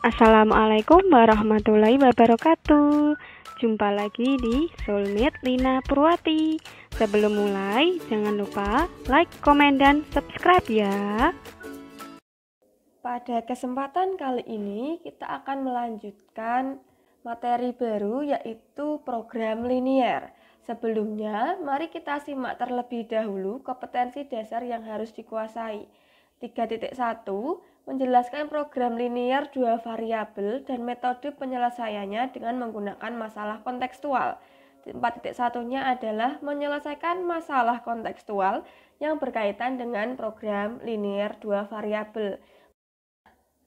Assalamualaikum warahmatullahi wabarakatuh. Jumpa lagi di Soulmate Lina Purwati. Sebelum mulai, jangan lupa like, komen, dan subscribe ya. Pada kesempatan kali ini kita akan melanjutkan materi baru, yaitu program linier. Sebelumnya, mari kita simak terlebih dahulu kompetensi dasar yang harus dikuasai. 3.1 menjelaskan program linier dua variabel dan metode penyelesaiannya dengan menggunakan masalah kontekstual. 4.1-nya adalah menyelesaikan masalah kontekstual yang berkaitan dengan program linier dua variabel.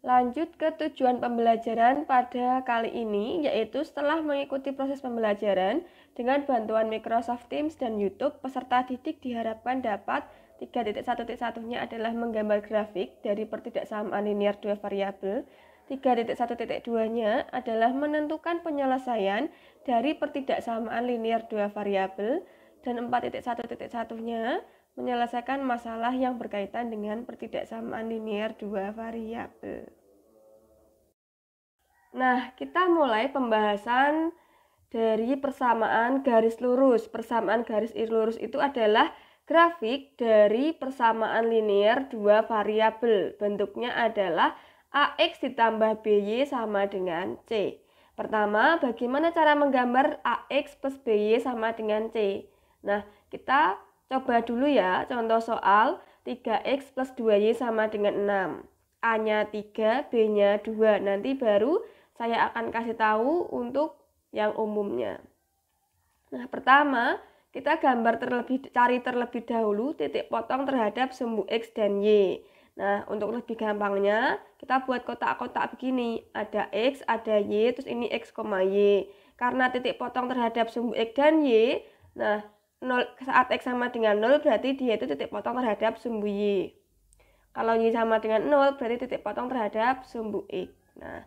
Lanjut ke tujuan pembelajaran pada kali ini, yaitu setelah mengikuti proses pembelajaran dengan bantuan Microsoft Teams dan YouTube, peserta didik diharapkan dapat 3.1.1-nya adalah menggambar grafik dari pertidaksamaan linier dua variabel. 3.1.2-nya adalah menentukan penyelesaian dari pertidaksamaan linier dua variabel. Dan 4.1.1-nya menyelesaikan masalah yang berkaitan dengan pertidaksamaan linier dua variabel. Nah, kita mulai pembahasan dari persamaan garis lurus. Persamaan garis lurus itu adalah grafik dari persamaan linier dua variabel. Bentuknya adalah AX ditambah BY sama dengan C. Pertama, bagaimana cara menggambar AX plus BY sama dengan C? Nah, kita coba dulu ya, contoh soal 3X plus 2Y sama dengan 6. A-nya 3, B-nya 2. Nanti baru saya akan kasih tahu untuk yang umumnya. Nah, pertama, kita cari terlebih dahulu titik potong terhadap sumbu X dan Y. Nah, untuk lebih gampangnya, kita buat kotak-kotak begini. Ada X, ada Y, terus ini X, Y. Karena titik potong terhadap sumbu X dan Y, nah, 0, saat X sama dengan 0, berarti dia itu titik potong terhadap sumbu Y. Kalau Y sama dengan 0, berarti titik potong terhadap sumbu X. Nah,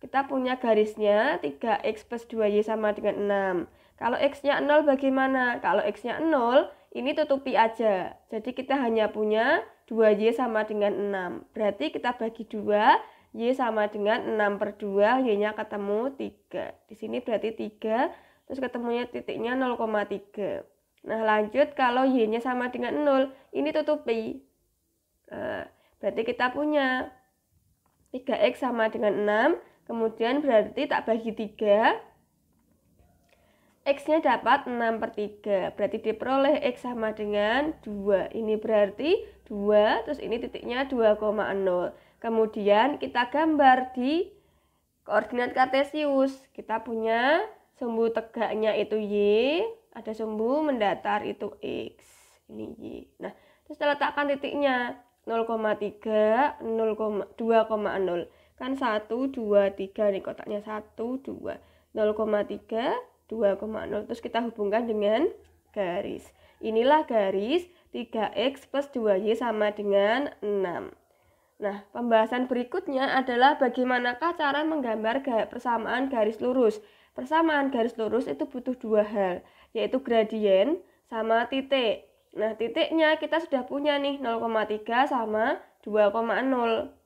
kita punya garisnya 3X plus 2Y sama dengan 6. Kalau X-nya 0 bagaimana? Kalau X-nya 0, ini tutupi aja. Jadi kita hanya punya 2Y sama dengan 6. Berarti kita bagi 2, Y sama dengan 6 per 2, Y-nya ketemu 3. Di sini berarti 3, terus ketemunya titiknya 0,3. Nah, lanjut kalau Y-nya sama dengan 0, ini tutupi. Nah, berarti kita punya 3X sama dengan 6, kemudian berarti tak bagi 3, X-nya dapat 6 per 3, berarti diperoleh X sama dengan 2. Ini berarti 2, terus ini titiknya 2,0. Kemudian kita gambar di koordinat kartesius. Kita punya sumbu tegaknya itu Y, ada sumbu mendatar itu X. Ini Y. Nah, terus kita letakkan titiknya 0,3, 2,0. Kan 1, 2, 3 nih kotaknya 1, 2. 0,3, 2,0. Terus kita hubungkan dengan garis. Inilah garis 3X plus 2Y sama dengan 6. Nah, pembahasan berikutnya adalah bagaimanakah cara menggambar persamaan garis lurus. Persamaan garis lurus itu butuh dua hal, yaitu gradien sama titik. Nah, titiknya kita sudah punya nih 0,3 sama 2,0.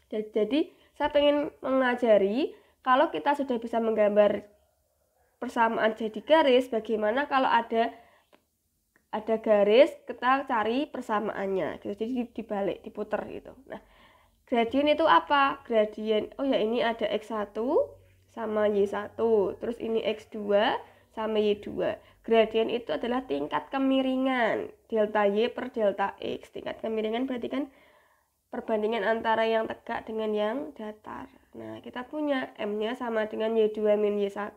Jadi, saya ingin mengajari kalau kita sudah bisa menggambar persamaan jadi garis, bagaimana kalau ada garis, kita cari persamaannya. Jadi dibalik, diputer gitu. Nah, gradien itu apa? Gradien, oh ya ini ada X1 sama Y1, terus ini X2 sama Y2. Gradien itu adalah tingkat kemiringan delta Y per delta X. Tingkat kemiringan berarti kan perbandingan antara yang tegak dengan yang datar. Nah, kita punya M-nya sama dengan Y2 min Y1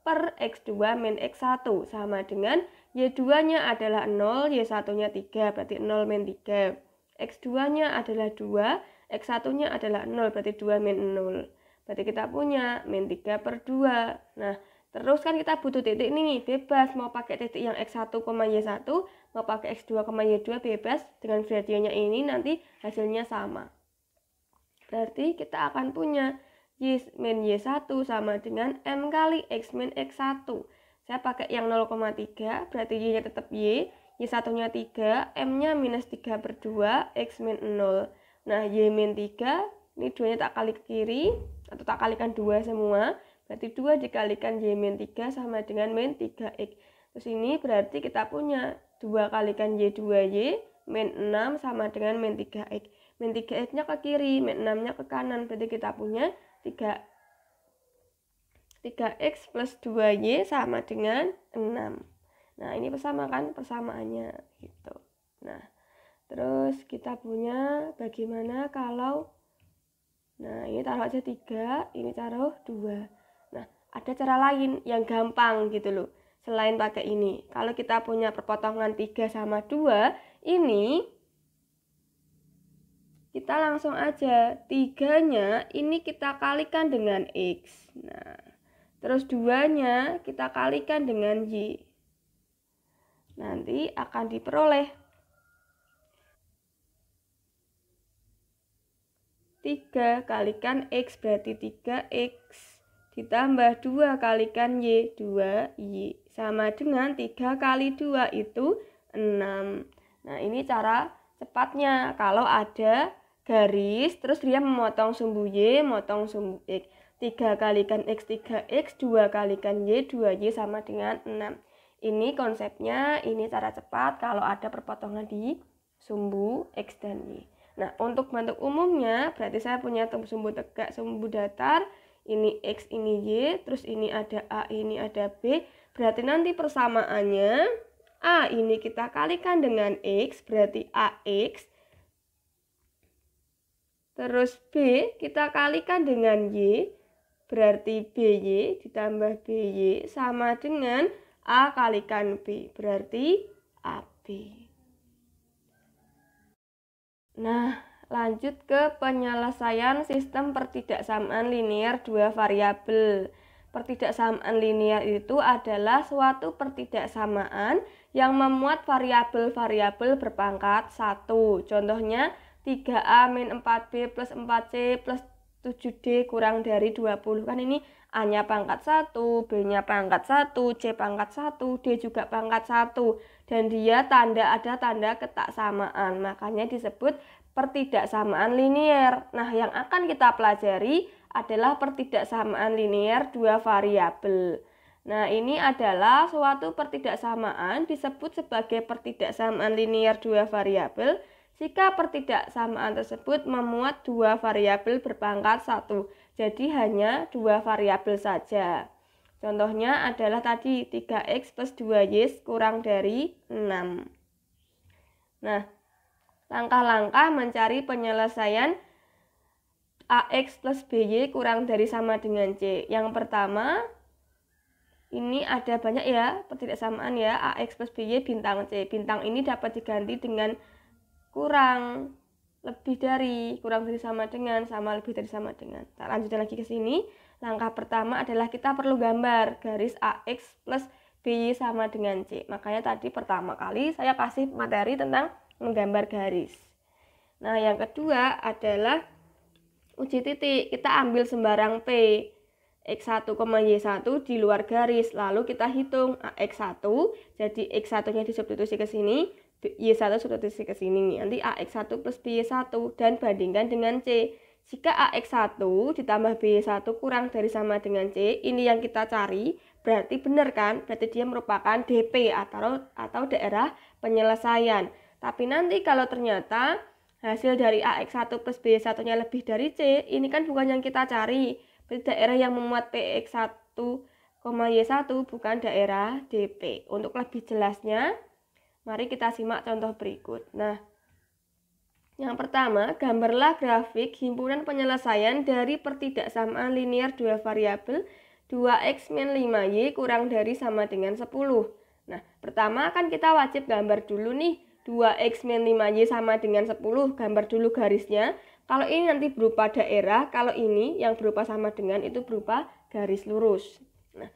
per X2 min X1 sama dengan Y2-nya adalah 0, Y1-nya 3, berarti 0 min 3. X2-nya adalah 2, X1-nya adalah 0, berarti 2 min 0. Berarti kita punya min 3 per 2. Nah, terus kan kita butuh titik nih, bebas. Mau pakai titik yang X1, Y1, mau pakai X2, Y2, bebas. Dengan gradiennya ini nanti hasilnya sama. Berarti kita akan punya Y min Y1 sama dengan M kali X min X1. Saya pakai yang 0,3, berarti Y-nya tetap Y. Y1-nya 3, M-nya minus 3 per 2, X min 0. Nah, Y min 3 Ini 2-nya tak kali ke kiri, atau tak kalikan 2 semua. Berarti 2 dikalikan Y min 3 sama dengan min 3X. Terus ini berarti kita punya 2 kalikan Y 2Y min 6 sama dengan min 3X. Min 3X-nya ke kiri, min 6-nya ke kanan. Berarti kita punya 3X plus 2Y sama dengan 6. Nah, ini persamaannya gitu. Nah, terus kita punya bagaimana kalau, nah ini taruh aja 3, ini taruh 2. Nah, ada cara lain yang gampang gitu loh. Selain pakai ini, kalau kita punya perpotongan 3 sama 2, ini kita langsung aja 3-nya ini kita kalikan dengan X. Nah, terus 2-nya kita kalikan dengan Y. Nanti akan diperoleh 3 kalikan X berarti 3X ditambah 2 kalikan Y 2Y sama dengan 3 kali 2 itu 6. Nah, ini cara cepatnya kalau ada garis terus dia memotong sumbu Y, memotong sumbu X. 3 kalikan X 3X, 2 kalikan Y 2Y sama dengan 6. Ini konsepnya, ini cara cepat kalau ada perpotongan di sumbu X dan Y. Nah, untuk bentuk umumnya berarti saya punya sumbu tegak, sumbu datar, ini X, ini Y, terus ini ada A, ini ada B. Berarti nanti persamaannya A ini kita kalikan dengan X, berarti AX. Terus B kita kalikan dengan Y, berarti BY ditambah BY sama dengan A kalikan B, berarti AB. Nah, lanjut ke penyelesaian sistem pertidaksamaan linear dua variabel. Pertidaksamaan linear itu adalah suatu pertidaksamaan yang memuat variabel-variabel berpangkat 1. Contohnya 3A min 4B plus 4C plus 7D kurang dari 20. Kan ini A-nya pangkat 1, B-nya pangkat 1, C pangkat 1, D juga pangkat 1. Dan dia ada tanda ketaksamaan. Makanya disebut pertidaksamaan linear. Nah, yang akan kita pelajari adalah pertidaksamaan linear dua variabel. Nah, ini adalah suatu pertidaksamaan disebut sebagai pertidaksamaan linear dua variabel jika pertidaksamaan tersebut memuat dua variabel berpangkat 1. Jadi hanya dua variabel saja. Contohnya adalah tadi 3X plus 2Y kurang dari 6. Nah, langkah-langkah mencari penyelesaian AX plus BY kurang dari sama dengan C. Yang pertama, ini ada banyak ya pertidaksamaan ya, AX plus BY bintang C. Bintang ini dapat diganti dengan kurang, lebih dari, kurang dari sama dengan, sama lebih dari sama dengan. Kita lanjutkan lagi ke sini. Langkah pertama adalah kita perlu gambar garis AX plus BY sama dengan C. Makanya tadi pertama kali saya kasih materi tentang menggambar garis. Nah, yang kedua adalah uji titik. Kita ambil sembarang P, X1, Y1 di luar garis. Lalu kita hitung AX1, jadi X1-nya disubstitusi ke sini, Y1 substitusi ke sini. Nanti AX1 plus BY1 dan bandingkan dengan C. Jika AX1 ditambah BY1 kurang dari sama dengan C, ini yang kita cari, berarti benar kan? Berarti dia merupakan DP atau daerah penyelesaian. Tapi nanti kalau ternyata hasil dari AX1 plus BY1-nya lebih dari C, ini kan bukan yang kita cari. Berarti daerah yang memuat PX1, Y1 bukan daerah DP. Untuk lebih jelasnya, mari kita simak contoh berikut. Nah, yang pertama, gambarlah grafik himpunan penyelesaian dari pertidaksamaan linear dua variabel 2X min 5Y kurang dari sama dengan 10. Nah, pertama kan kita wajib gambar dulu nih, 2X min 5Y sama dengan 10, gambar dulu garisnya. Kalau ini nanti berupa daerah, kalau ini yang berupa sama dengan itu berupa garis lurus. Nah,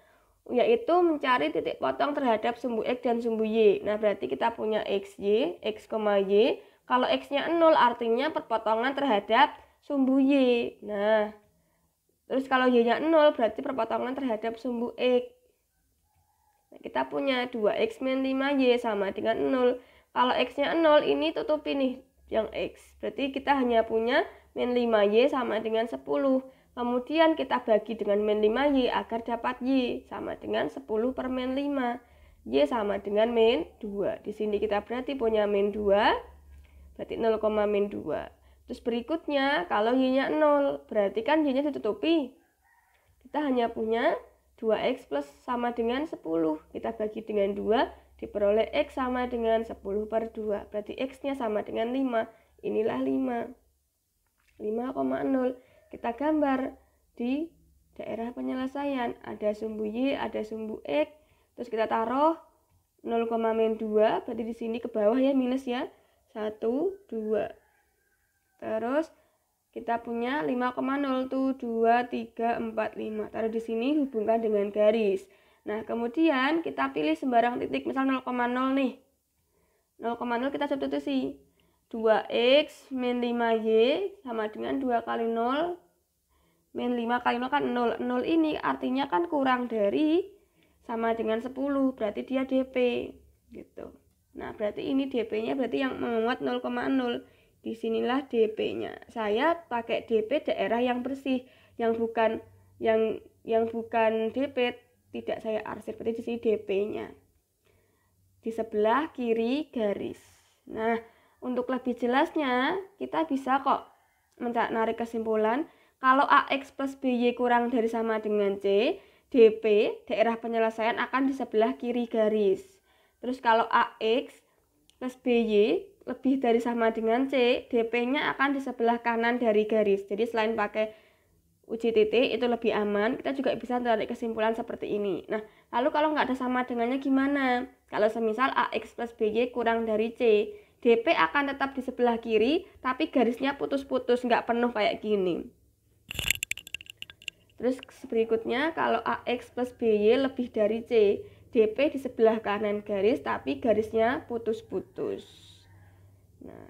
yaitu mencari titik potong terhadap sumbu X dan sumbu Y. Nah, berarti kita punya XY, X, Y. Kalau X-nya 0 artinya perpotongan terhadap sumbu Y. Nah, terus kalau Y-nya 0 berarti perpotongan terhadap sumbu X. Nah, kita punya 2X min 5Y sama dengan 0. Kalau X-nya 0 ini tutupi nih yang X. Berarti kita hanya punya min 5Y sama dengan 10. Kemudian kita bagi dengan min 5Y agar dapat Y sama dengan 10 per min 5. Y sama dengan min 2. Di sini kita berarti punya min 2, berarti 0, min 2. Terus berikutnya, kalau Y-nya 0, berarti kan Y-nya ditutupi. Kita hanya punya 2X plus sama dengan 10. Kita bagi dengan 2, diperoleh X sama dengan 10 per 2. Berarti X-nya sama dengan 5. Inilah 5. 5,0. Kita gambar di daerah penyelesaian. Ada sumbu Y, ada sumbu X. Terus kita taruh 0, min 2. Berarti di sini ke bawah ya, minus ya. 1, 2. Terus kita punya 5,0 tuh 2, 3, 4, 5. Taruh di sini, hubungkan dengan garis. Nah, kemudian kita pilih sembarang titik. Misal 0,0 nih. 0,0 kita substitusi. 2X min 5Y sama dengan 2 kali 0 min 5 kali 0 kan 0. 0 ini artinya kan kurang dari sama dengan 10. Berarti dia DP. Gitu. Nah, berarti ini DP-nya berarti yang menguat 0,0. Disinilah DP-nya. Saya pakai DP daerah yang bersih. Yang bukan DP tidak saya arsir. Berarti di sini DP-nya. Di sebelah kiri garis. Nah, untuk lebih jelasnya, kita bisa kok menarik kesimpulan kalau AX plus BY kurang dari sama dengan C, DP, daerah penyelesaian akan di sebelah kiri garis. Terus kalau AX plus BY lebih dari sama dengan C, DP-nya akan di sebelah kanan dari garis. Jadi selain pakai uji titik itu lebih aman, kita juga bisa menarik kesimpulan seperti ini. Nah, lalu kalau nggak ada sama dengannya gimana? Kalau semisal AX plus BY kurang dari C, DP akan tetap di sebelah kiri, tapi garisnya putus-putus, nggak penuh kayak gini. Terus berikutnya, kalau AX plus BY lebih dari C, DP di sebelah kanan garis, tapi garisnya putus-putus. Nah,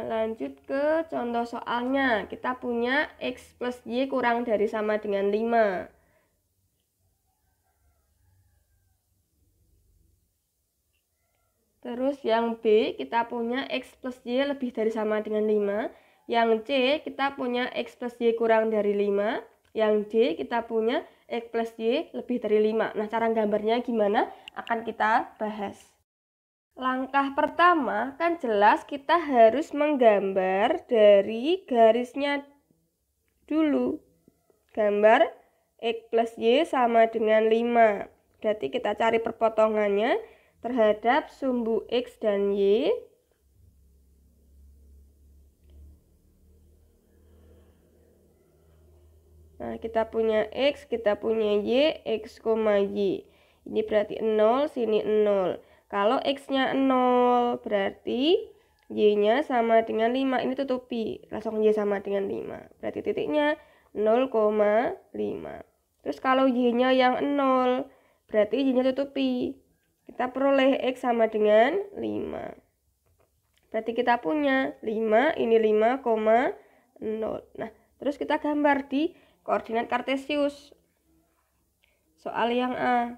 lanjut ke contoh soalnya. Kita punya X plus Y kurang dari sama dengan 5. Terus yang B kita punya X plus Y lebih dari sama dengan 5. Yang C kita punya X plus Y kurang dari 5. Yang D kita punya X plus Y lebih dari 5. Nah, cara gambarnya gimana? Akan kita bahas. Langkah pertama kan jelas kita harus menggambar dari garisnya dulu. Gambar X plus Y sama dengan 5. Berarti kita cari perpotongannya terhadap sumbu X dan Y. Nah, kita punya X, kita punya Y, X, Y. Ini berarti 0, sini 0. Kalau X-nya 0, berarti Y-nya sama dengan 5. Ini tutupi, langsung Y sama dengan 5. Berarti titiknya 0,5. Terus kalau Y-nya yang 0, berarti Y-nya tutupi. Kita peroleh X sama dengan 5. Berarti kita punya 5, ini 5,0. Nah, terus kita gambar di koordinat kartesius. Soal yang A.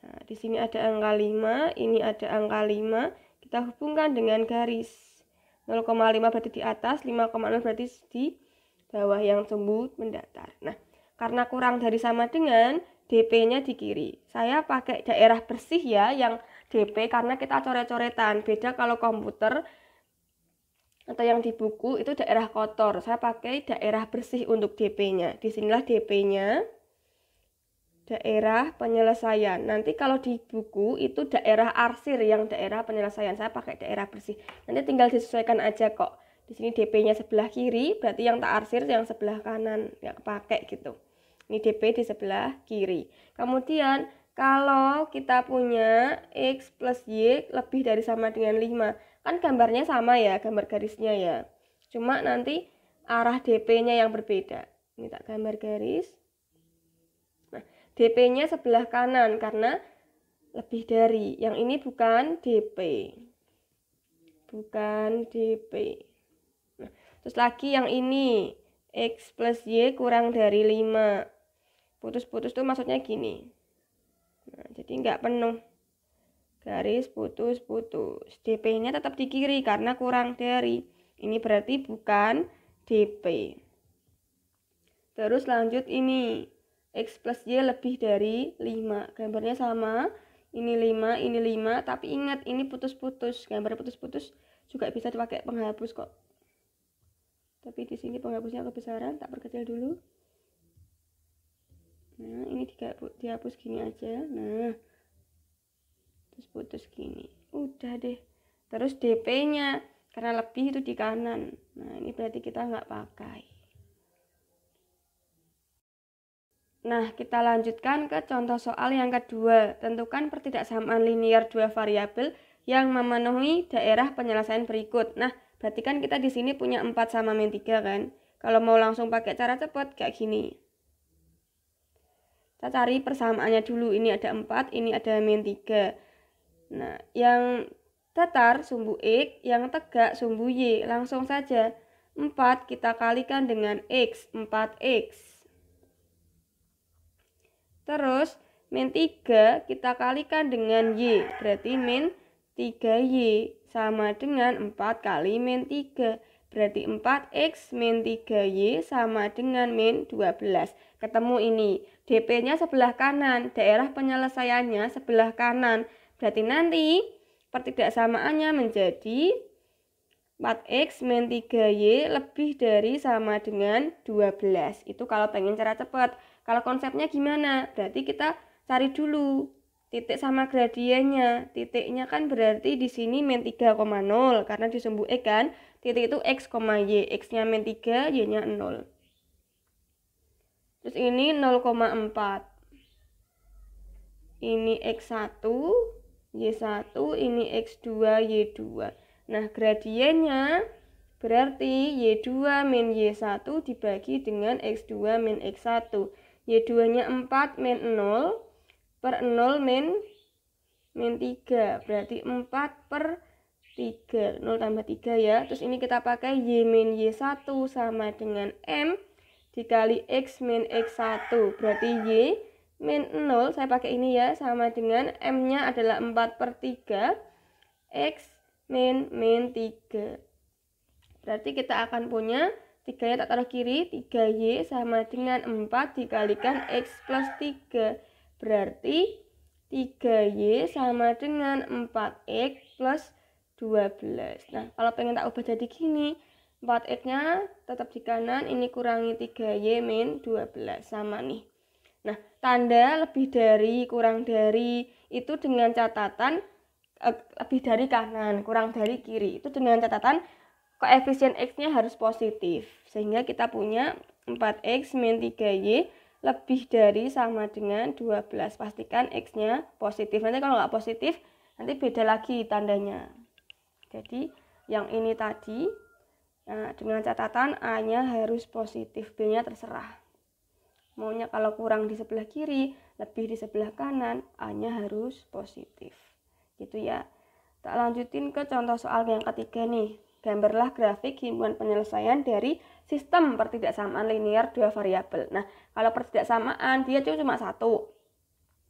Nah, di sini ada angka 5, ini ada angka 5. Kita hubungkan dengan garis. 0,5 berarti di atas, 5,0 berarti di bawah yang sumbu mendatar. Nah, karena kurang dari sama dengan, DP-nya di kiri. Saya pakai daerah bersih ya, yang DP karena kita coret-coretan. Beda kalau komputer atau yang di buku itu daerah kotor. Saya pakai daerah bersih untuk DP-nya. Disinilah DP-nya, daerah penyelesaian. Nanti kalau di buku itu daerah arsir yang daerah penyelesaian. Saya pakai daerah bersih. Nanti tinggal disesuaikan aja kok. Di sini DP-nya sebelah kiri, berarti yang tak arsir yang sebelah kanan, yang pakai gitu. Ini DP di sebelah kiri. Kemudian kalau kita punya X plus Y lebih dari sama dengan 5. Kan gambarnya sama ya, gambar garisnya ya. Cuma nanti arah DP-nya yang berbeda. Ini tak gambar garis. Nah, DP-nya sebelah kanan karena lebih dari. Yang ini bukan DP. Bukan DP. Nah, terus lagi yang ini. X plus Y kurang dari 5. Putus-putus tuh maksudnya gini. Nah, jadi nggak penuh garis putus-putus. DP-nya tetap di kiri karena kurang dari. Ini berarti bukan DP. Terus lanjut ini. X plus Y lebih dari 5. Gambarnya sama. Ini 5, ini 5. Tapi ingat ini putus-putus. Gambar putus-putus juga bisa dipakai penghapus kok. Tapi di sini penghapusnya kebesaran. Tak perkecil dulu. Nah ini dihapus gini aja. Nah. Terus putus gini. Udah deh. Terus DP-nya. Karena lebih itu di kanan. Nah ini berarti kita nggak pakai. Nah kita lanjutkan ke contoh soal yang kedua. Tentukan pertidaksamaan linear dua variabel yang memenuhi daerah penyelesaian berikut. Nah berarti kan kita di sini punya 4 sama min 3 kan. Kalau mau langsung pakai cara cepat kayak gini. Kita cari persamaannya dulu. Ini ada 4, ini ada min 3. Nah yang datar sumbu X, yang tegak sumbu Y. Langsung saja 4 kita kalikan dengan X, 4X. Terus min 3 kita kalikan dengan Y, berarti min 3Y sama dengan 4 kali min 3. Berarti 4X min 3Y sama dengan min 12. Ketemu ini, DP-nya sebelah kanan, daerah penyelesaiannya sebelah kanan. Berarti nanti pertidaksamaannya menjadi 4X min 3Y lebih dari sama dengan 12. Itu kalau pengen cara cepat. Kalau konsepnya gimana? Berarti kita cari dulu titik sama gradiennya. Titiknya kan berarti di sini min 3,0 karena di sumbu X kan. Titik itu X, Y. X-nya min 3, Y-nya 0. Terus ini 0,4. Ini X1, Y1, ini X2, Y2. Nah, gradiennya berarti Y2 min Y1 dibagi dengan X2 min X1. Y2-nya 4 min 0 per 0 min 3. Berarti 4 per 3. 0 tambah 3 ya. Terus ini kita pakai Y min Y1 sama dengan M dikali X min X1. Berarti Y min 0, saya pakai ini ya, sama dengan M-nya adalah 4 per 3, X min 3. Berarti kita akan punya 3-nya tak taruh kiri, 3Y sama dengan 4 dikalikan X plus 3. Berarti 3Y sama dengan 4X plus 12. Nah, kalau pengen tak ubah jadi gini, 4X-nya tetap di kanan, ini kurangi 3Y min 12, sama nih. Nah, tanda lebih dari, kurang dari, itu dengan catatan lebih dari kanan, kurang dari kiri. Itu dengan catatan koefisien X-nya harus positif. Sehingga kita punya 4X min 3Y lebih dari sama dengan 12. Pastikan X-nya positif. Nanti kalau nggak positif, nanti beda lagi tandanya. Jadi, yang ini tadi, nah, dengan catatan A-nya harus positif, B-nya terserah. Maunya kalau kurang di sebelah kiri, lebih di sebelah kanan, A-nya harus positif. Gitu ya. Tak lanjutin ke contoh soal yang ketiga nih. Gambarlah grafik himpunan penyelesaian dari sistem pertidaksamaan linear dua variabel. Nah, kalau pertidaksamaan dia cuma satu.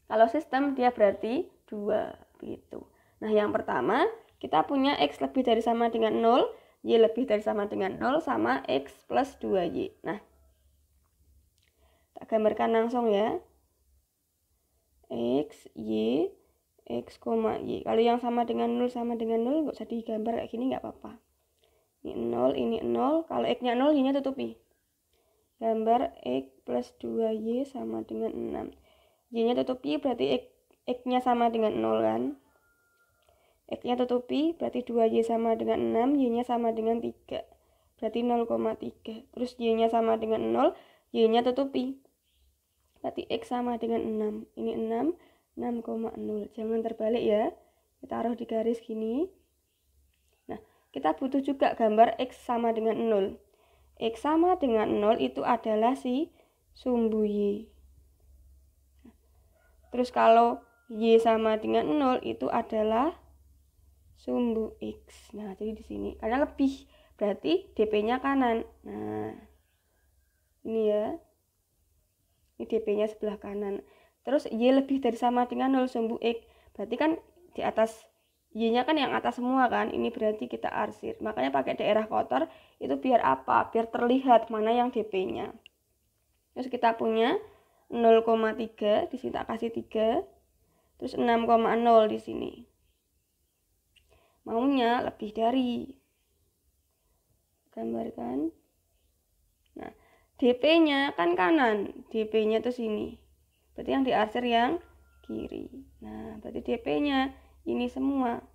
Kalau sistem dia berarti 2 gitu. Nah, yang pertama kita punya X lebih dari sama dengan 0, Y lebih dari sama dengan 0 sama X plus 2Y. Nah, tak gambarkan langsung ya. X, Y, X, Y. Kalau yang sama dengan 0 nggak usah digambar kayak gini, nggak apa-apa. Ini 0, ini 0. Kalau X-nya 0, Y-nya tutupi. Gambar X plus 2Y sama dengan 6. Y-nya tutupi berarti X-nya sama dengan 0 kan. X-nya tutupi berarti 2Y sama dengan 6, Y-nya sama dengan 3. Berarti 0,3. Terus Y-nya sama dengan 0, Y-nya tutupi. Berarti X sama dengan 6. Ini 6, 6,0. Jangan terbalik ya. Kita taruh di garis gini. Nah, kita butuh juga gambar X sama dengan 0. X sama dengan 0 itu adalah si sumbu Y. Terus kalau Y sama dengan 0 itu adalah sumbu X. Nah, jadi di sini karena lebih berarti DP-nya kanan. Nah, ini ya. Ini DP-nya sebelah kanan. Terus Y lebih dari sama dengan 0 sumbu X. Berarti kan di atas Y-nya kan yang atas semua kan, ini berarti kita arsir. Makanya pakai daerah kotor itu biar apa? Biar terlihat mana yang DP-nya. Terus kita punya 0,3, di sini tak kasih 3. Terus 6,0 di sini. Maunya lebih dari. Gambarkan. Nah, DP-nya kan kanan, DP-nya tuh sini. Berarti yang diarsir yang kiri. Nah, berarti DP-nya ini semua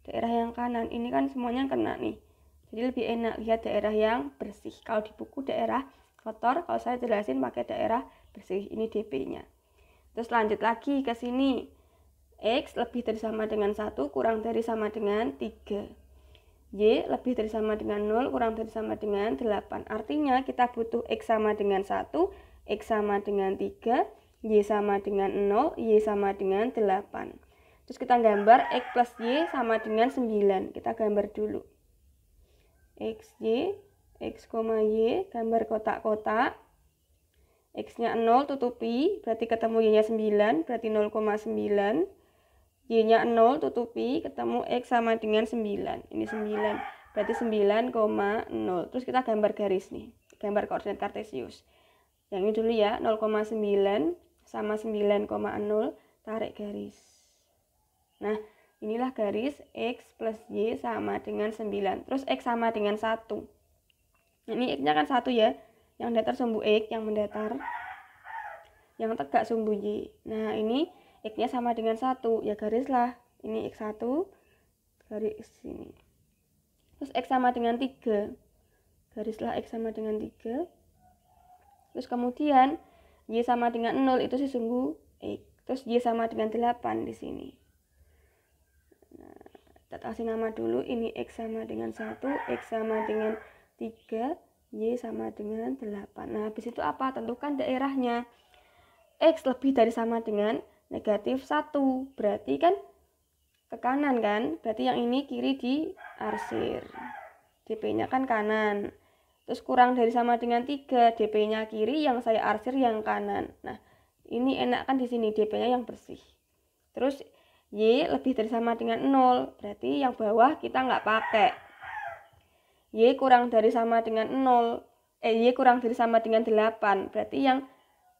daerah yang kanan, ini kan semuanya kena nih, jadi lebih enak lihat daerah yang bersih. Kalau di buku daerah kotor, kalau saya jelasin pakai daerah bersih. Ini DP-nya. Terus lanjut lagi ke sini, X lebih dari sama dengan 1 kurang dari sama dengan 3, Y lebih dari sama dengan 0 kurang dari sama dengan 8. Artinya kita butuh X sama dengan 1, X sama dengan 3, Y sama dengan 0, Y sama dengan 8. Terus kita gambar X plus Y sama dengan 9. Kita gambar dulu. X, Y, X, Y, gambar kotak-kotak. X-nya 0 tutupi, berarti ketemu Y-nya 9, berarti 0,9. Y-nya 0 tutupi, ketemu X sama dengan 9. Ini 9, berarti 9,0. Terus kita gambar garis nih, gambar koordinat kartesius. Yang ini dulu ya, 0,9 sama 9,0, tarik garis. Nah, inilah garis X plus Y sama dengan 9. Terus X sama dengan 1. Ini X-nya kan 1 ya. Yang datar sumbu X, yang mendatar. Yang tegak sumbu Y. Nah, ini X-nya sama dengan 1. Ya garislah. Ini X1. Garis sini. Terus X sama dengan 3. Garislah X sama dengan 3. Terus kemudian Y sama dengan 0 itu si sumbu X. Terus Y sama dengan 8 di sini. Kita kasih nama dulu, ini X sama dengan 1, X sama dengan 3, Y sama dengan 8. Nah, habis itu apa? Tentukan daerahnya. X lebih dari sama dengan negatif 1. Berarti kan ke kanan kan? Berarti yang ini kiri diarsir. DP-nya kan kanan. Terus kurang dari sama dengan 3, DP-nya kiri, yang saya arsir yang kanan. Nah, ini enak kan di sini, DP-nya yang bersih. Terus Y lebih dari sama dengan 0, berarti yang bawah kita nggak pakai. Y kurang dari sama dengan 0, Y kurang dari sama dengan 8, berarti yang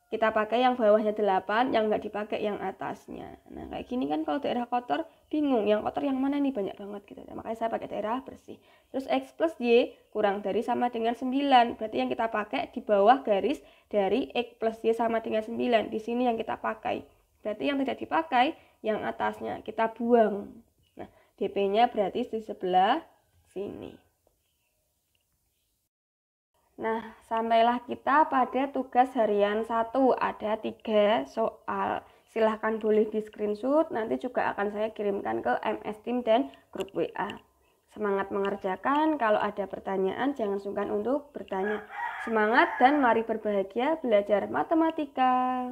kita pakai yang bawahnya 8, yang nggak dipakai yang atasnya. Nah, kayak gini kan kalau daerah kotor, bingung, yang kotor yang mana nih, banyak banget gitu. Nah, makanya saya pakai daerah bersih. Terus X plus Y kurang dari sama dengan 9, berarti yang kita pakai di bawah garis dari X plus Y sama dengan 9, di sini yang kita pakai. Berarti yang tidak dipakai yang atasnya kita buang. Nah, DP-nya berarti di sebelah sini. Nah, sampailah kita pada tugas harian 1. Ada 3 soal. Silahkan boleh di screenshot, nanti juga akan saya kirimkan ke MS Team dan grup WA. Semangat mengerjakan, kalau ada pertanyaan jangan sungkan untuk bertanya. Semangat dan mari berbahagia belajar matematika.